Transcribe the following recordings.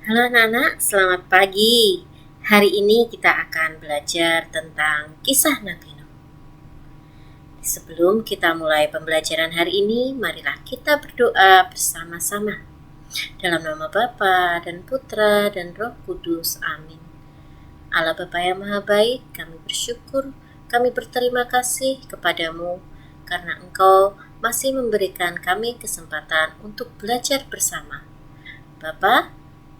Halo anak-anak, selamat pagi. Hari ini kita akan belajar tentang kisah Nabi Nuh. Sebelum kita mulai pembelajaran hari ini, marilah kita berdoa bersama-sama. Dalam nama Bapa dan Putra dan Roh Kudus, amin. Allah Bapa yang Maha Baik, kami bersyukur, kami berterima kasih kepadamu karena Engkau masih memberikan kami kesempatan untuk belajar bersama. Bapa,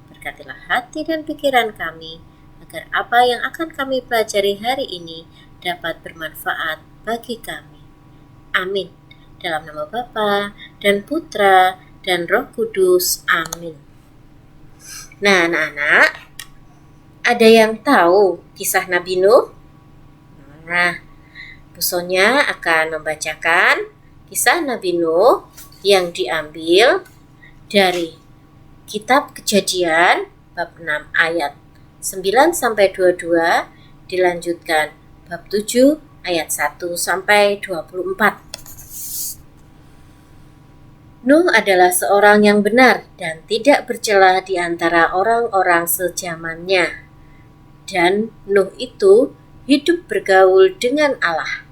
berkatilah hati dan pikiran kami, agar apa yang akan kami pelajari hari ini dapat bermanfaat bagi kami. Amin. Dalam nama Bapa dan Putra dan Roh Kudus. Amin. Nah, anak-anak, ada yang tahu kisah Nabi Nuh? Nah, Bu Sonya akan membacakan kisah Nabi Nuh yang diambil dari Kitab Kejadian bab 6 ayat 9 sampai 22, dilanjutkan bab 7 ayat 1 sampai 24. Nuh adalah seorang yang benar dan tidak bercela di antara orang-orang sezamannya. Dan Nuh itu hidup bergaul dengan Allah.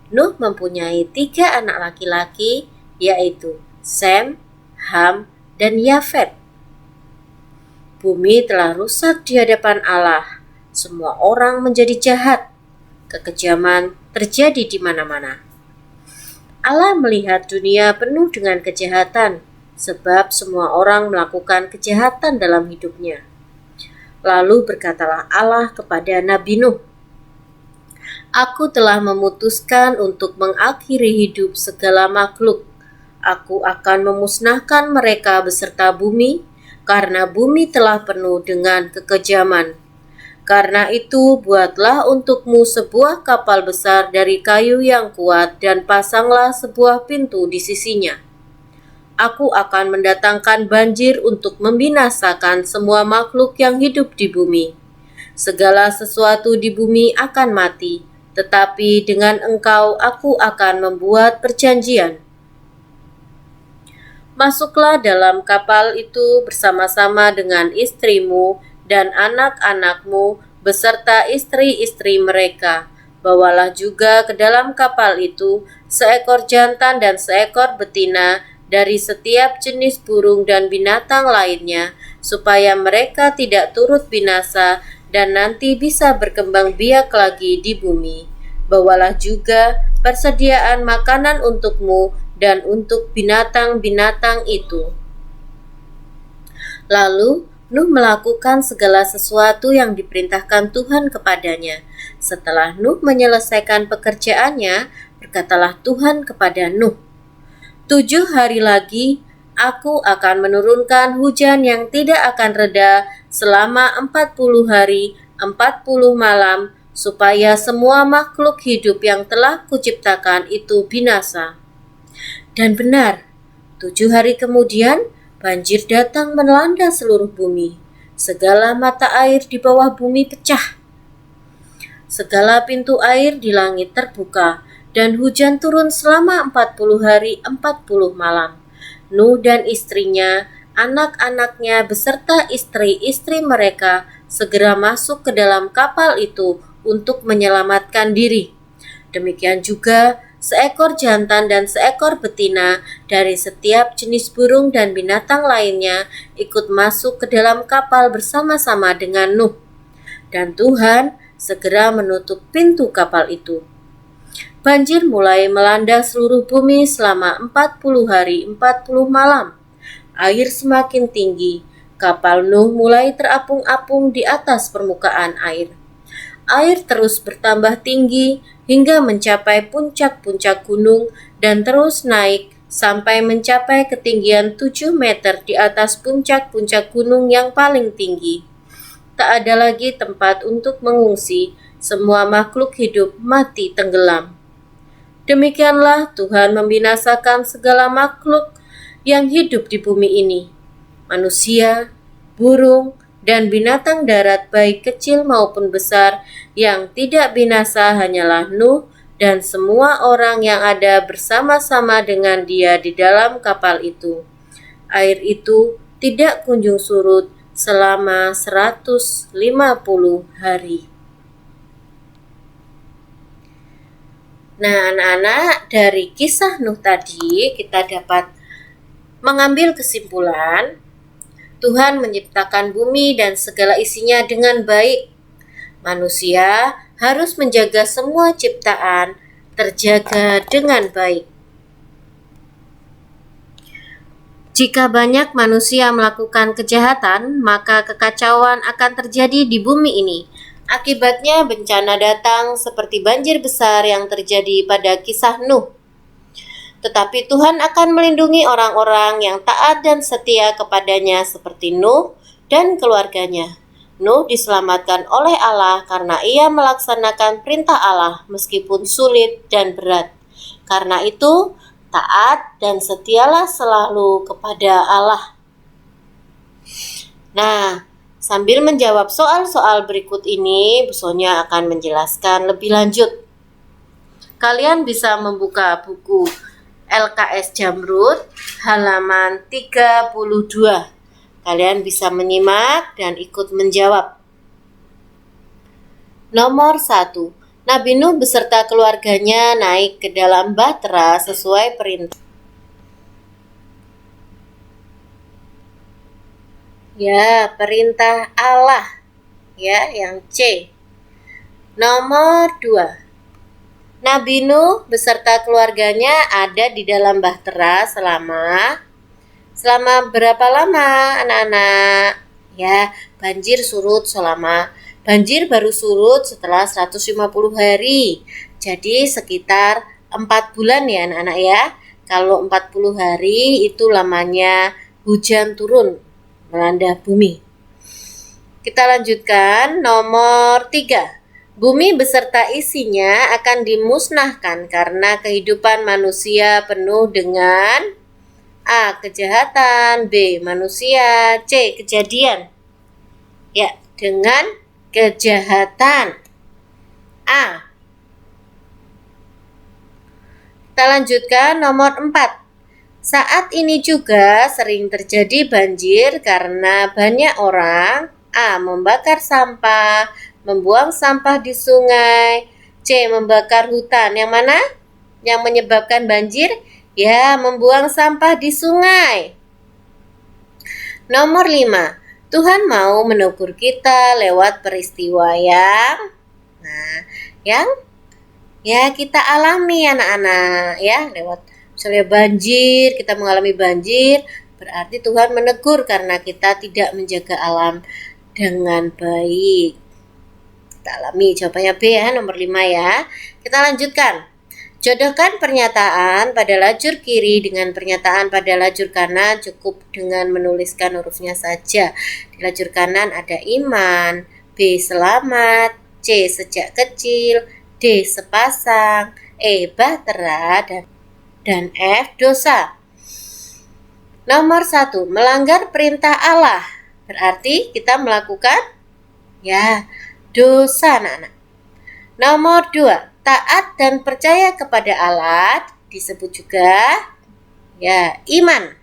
Nuh mempunyai 3 anak laki-laki, yaitu Sem, Ham, dan Yafet. Bumi telah rusak di hadapan Allah. Semua orang menjadi jahat. Kekejaman terjadi di mana-mana. Allah melihat dunia penuh dengan kejahatan, sebab semua orang melakukan kejahatan dalam hidupnya. Lalu berkatalah Allah kepada Nabi Nuh, "Aku telah memutuskan untuk mengakhiri hidup segala makhluk. Aku akan memusnahkan mereka beserta bumi, karena bumi telah penuh dengan kekejaman. Karena itu, buatlah untukmu sebuah kapal besar dari kayu yang kuat dan pasanglah sebuah pintu di sisinya. Aku akan mendatangkan banjir untuk membinasakan semua makhluk yang hidup di bumi. Segala sesuatu di bumi akan mati, tetapi dengan engkau aku akan membuat perjanjian. Masuklah dalam kapal itu bersama-sama dengan istrimu dan anak-anakmu beserta istri-istri mereka. Bawalah juga ke dalam kapal itu seekor jantan dan seekor betina dari setiap jenis burung dan binatang lainnya, supaya mereka tidak turut binasa dan nanti bisa berkembang biak lagi di bumi. Bawalah juga persediaan makanan untukmu dan untuk binatang-binatang itu." Lalu Nuh melakukan segala sesuatu yang diperintahkan Tuhan kepadanya. Setelah Nuh menyelesaikan pekerjaannya, berkatalah Tuhan kepada Nuh, "7 hari lagi aku akan menurunkan hujan yang tidak akan reda selama 40 hari, 40 malam, supaya semua makhluk hidup yang telah kuciptakan itu binasa." Dan benar, 7 hari kemudian banjir datang melanda seluruh bumi. Segala mata air di bawah bumi pecah. Segala pintu air di langit terbuka, dan hujan turun selama 40 hari 40 malam. Nuh dan istrinya, anak-anaknya beserta istri-istri mereka segera masuk ke dalam kapal itu untuk menyelamatkan diri. Demikian juga seekor jantan dan seekor betina dari setiap jenis burung dan binatang lainnya ikut masuk ke dalam kapal bersama-sama dengan Nuh. Dan Tuhan segera menutup pintu kapal itu. Banjir mulai melanda seluruh bumi selama 40 hari 40 malam. Air semakin tinggi. Kapal Nuh mulai terapung-apung di atas permukaan air. Air terus bertambah tinggi hingga mencapai puncak-puncak gunung dan terus naik sampai mencapai ketinggian 7 meter di atas puncak-puncak gunung yang paling tinggi. Tak ada lagi tempat untuk mengungsi, semua makhluk hidup mati tenggelam. Demikianlah Tuhan membinasakan segala makhluk yang hidup di bumi ini, manusia, burung, dan binatang darat baik kecil maupun besar. Yang tidak binasa hanyalah Nuh dan semua orang yang ada bersama-sama dengan dia di dalam kapal itu. Air itu tidak kunjung surut selama 150 hari. Nah, anak-anak, dari kisah Nuh tadi kita dapat mengambil kesimpulan Tuhan menciptakan bumi dan segala isinya dengan baik. Manusia harus menjaga semua ciptaan terjaga dengan baik. Jika banyak manusia melakukan kejahatan, maka kekacauan akan terjadi di bumi ini. Akibatnya bencana datang seperti banjir besar yang terjadi pada kisah Nuh. Tetapi Tuhan akan melindungi orang-orang yang taat dan setia kepadanya seperti Nuh dan keluarganya. Nuh diselamatkan oleh Allah karena ia melaksanakan perintah Allah meskipun sulit dan berat. Karena itu, taat dan setialah selalu kepada Allah. Nah, sambil menjawab soal-soal berikut ini, Bu Sonia akan menjelaskan lebih lanjut. Kalian bisa membuka buku LKS Jamrud halaman 32. Kalian bisa menyimak dan ikut menjawab. Nomor 1. Nabi Nuh beserta keluarganya naik ke dalam bahtera sesuai perintah. Ya, perintah Allah. Ya, yang C. Nomor 2. Nabi Nuh beserta keluarganya ada di dalam bahtera selama berapa lama, anak-anak? Ya, banjir baru surut setelah 150 hari. Jadi sekitar 4 bulan ya anak-anak ya. Kalau 40 hari itu lamanya hujan turun melanda bumi. Kita lanjutkan nomor 3. Bumi beserta isinya akan dimusnahkan karena kehidupan manusia penuh dengan A. Kejahatan, B. Manusia, C. Kejadian. Ya, dengan kejahatan. A. Kita lanjutkan nomor 4. Saat ini juga sering terjadi banjir karena banyak orang A. Membakar sampah, membuang sampah di sungai, C. Membakar hutan. Yang mana? Yang menyebabkan banjir? Ya, membuang sampah di sungai. Nomor 5. Tuhan mau menegur kita lewat peristiwa yang kita alami anak-anak ya, lewat misalnya banjir, kita mengalami banjir, berarti Tuhan menegur karena kita tidak menjaga alam dengan baik. Kita alami, jawabannya B ya, nomor 5 ya. Kita lanjutkan. Jodohkan pernyataan pada lajur kiri dengan pernyataan pada lajur kanan, cukup dengan menuliskan hurufnya saja. Di lajur kanan ada iman, B. Selamat, C. Sejak kecil, D. Sepasang, E. Bahtera, dan F. Dosa. Nomor 1. Melanggar perintah Allah. Berarti kita melakukan dosa anak-anak. Nomor 2. Taat dan percaya kepada Allah disebut juga iman.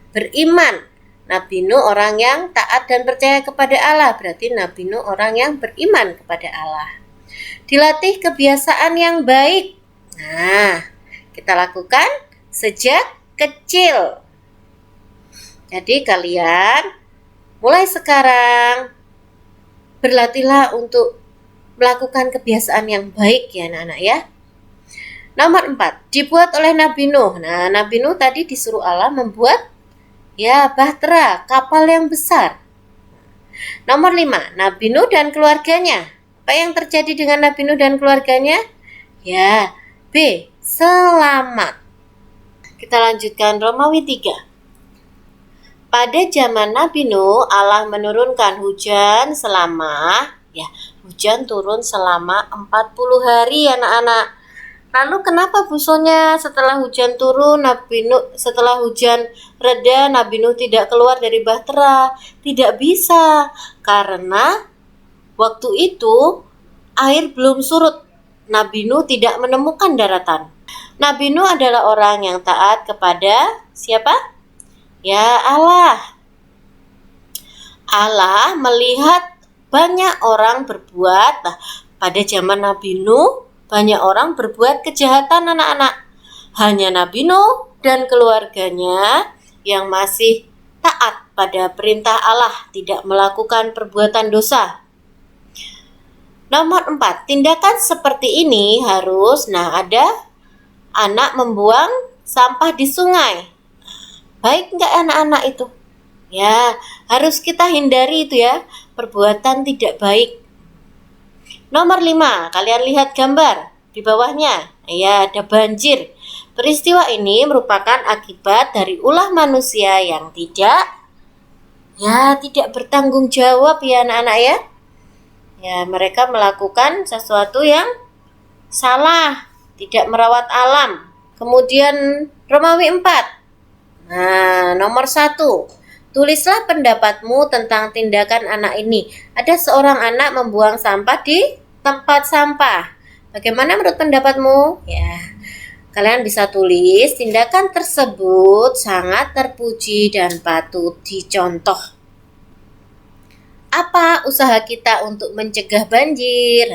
Beriman. Nabi Nuh orang yang taat dan percaya kepada Allah, berarti Nabi Nuh orang yang beriman kepada Allah. Dilatih kebiasaan yang baik. Nah, kita lakukan sejak kecil. Jadi kalian mulai sekarang berlatihlah untuk melakukan kebiasaan yang baik ya anak-anak ya. Nomor 4, dibuat oleh Nabi Nuh. Nah, Nabi Nuh tadi disuruh Allah membuat bahtera, kapal yang besar. Nomor 5, Nabi Nuh dan keluarganya. Apa yang terjadi dengan Nabi Nuh dan keluarganya? Ya, B. Selamat. Kita lanjutkan Romawi 3. Pada zaman Nabi Nuh, Allah menurunkan hujan hujan turun selama 40 hari anak-anak. Lalu kenapa Bu Sonia setelah hujan turun, setelah hujan reda, Nabi Nuh tidak keluar dari bahtera? Tidak bisa, karena waktu itu air belum surut. Nabi Nuh tidak menemukan daratan. Nabi Nuh adalah orang yang taat kepada siapa? Ya, Allah. Allah melihat banyak orang berbuat, pada zaman Nabi Nuh banyak orang berbuat kejahatan anak-anak. Hanya Nabi Nuh dan keluarganya yang masih taat pada perintah Allah, tidak melakukan perbuatan dosa. Nomor 4, tindakan seperti ini harus, ada anak membuang sampah di sungai. Baik nggak anak-anak itu? Ya, harus kita hindari itu ya, perbuatan tidak baik. Nomor 5, kalian lihat gambar di bawahnya. Ya, ada banjir. Peristiwa ini merupakan akibat dari ulah manusia yang tidak bertanggung jawab ya anak-anak ya. Ya, mereka melakukan sesuatu yang salah, tidak merawat alam. Kemudian Romawi 4. Nomor 1. Tulislah pendapatmu tentang tindakan anak ini. Ada seorang anak membuang sampah di tempat sampah. Bagaimana menurut pendapatmu? Ya, kalian bisa tulis, tindakan tersebut sangat terpuji dan patut dicontoh. Apa usaha kita untuk mencegah banjir?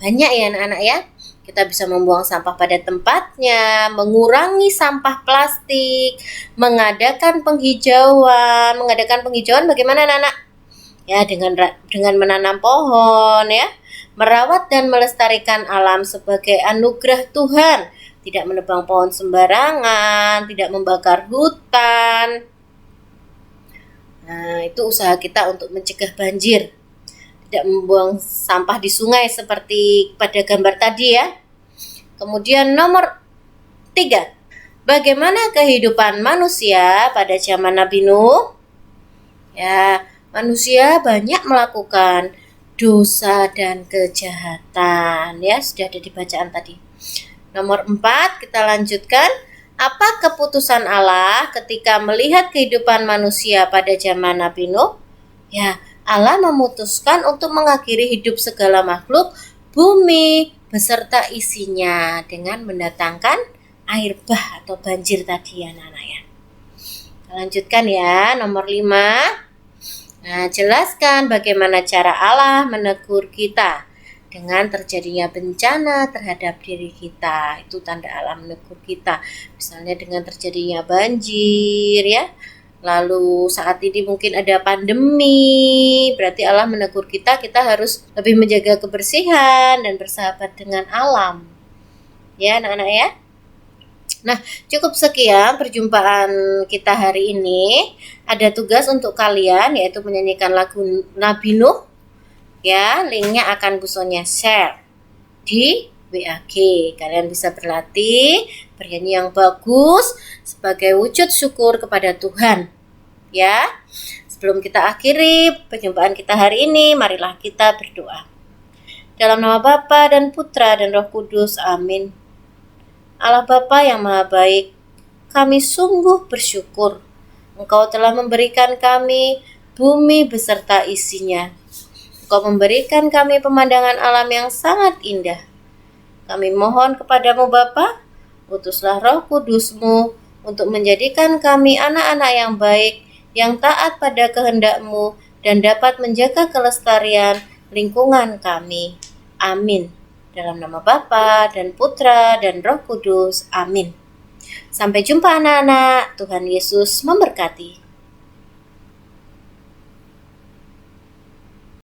Banyak ya anak-anak ya. Kita bisa membuang sampah pada tempatnya, mengurangi sampah plastik, mengadakan penghijauan. Mengadakan penghijauan bagaimana anak-anak? Ya, dengan menanam pohon ya. Merawat dan melestarikan alam sebagai anugerah Tuhan. Tidak menebang pohon sembarangan, tidak membakar hutan. Itu usaha kita untuk mencegah banjir. Tidak membuang sampah di sungai seperti pada gambar tadi ya. Kemudian nomor 3. Bagaimana kehidupan manusia pada zaman Nabi Nuh? Ya, manusia banyak melakukan dosa dan kejahatan ya, sudah ada di bacaan tadi. Nomor 4, kita lanjutkan. Apa keputusan Allah ketika melihat kehidupan manusia pada zaman Nabi Nuh? Ya, Allah memutuskan untuk mengakhiri hidup segala makhluk bumi beserta isinya dengan mendatangkan air bah atau banjir tadi ya anak-anak ya. Lanjutkan ya, nomor 5. Jelaskan bagaimana cara Allah menegur kita dengan terjadinya bencana terhadap diri kita. Itu tanda Allah menegur kita. Misalnya dengan terjadinya banjir ya. Lalu saat ini mungkin ada pandemi, berarti Allah menegur kita harus lebih menjaga kebersihan dan bersahabat dengan alam. Ya anak-anak ya. Nah, cukup sekian perjumpaan kita hari ini. Ada tugas untuk kalian, yaitu menyanyikan lagu Nabi Nuh. Ya, linknya akan Busonya share di WAG. Kalian bisa berlatih, bernyanyi yang bagus sebagai wujud syukur kepada Tuhan. Ya, sebelum kita akhiri perjumpaan kita hari ini, marilah kita berdoa. Dalam nama Bapa dan Putra dan Roh Kudus, amin. Allah Bapa yang Maha Baik, kami sungguh bersyukur Engkau telah memberikan kami bumi beserta isinya. Engkau memberikan kami pemandangan alam yang sangat indah. Kami mohon kepadamu Bapa, utuslah Roh Kudus-Mu untuk menjadikan kami anak-anak yang baik, yang taat pada kehendak-Mu dan dapat menjaga kelestarian lingkungan kami. Amin. Dalam nama Bapa dan Putra dan Roh Kudus. Amin. Sampai jumpa anak-anak. Tuhan Yesus memberkati.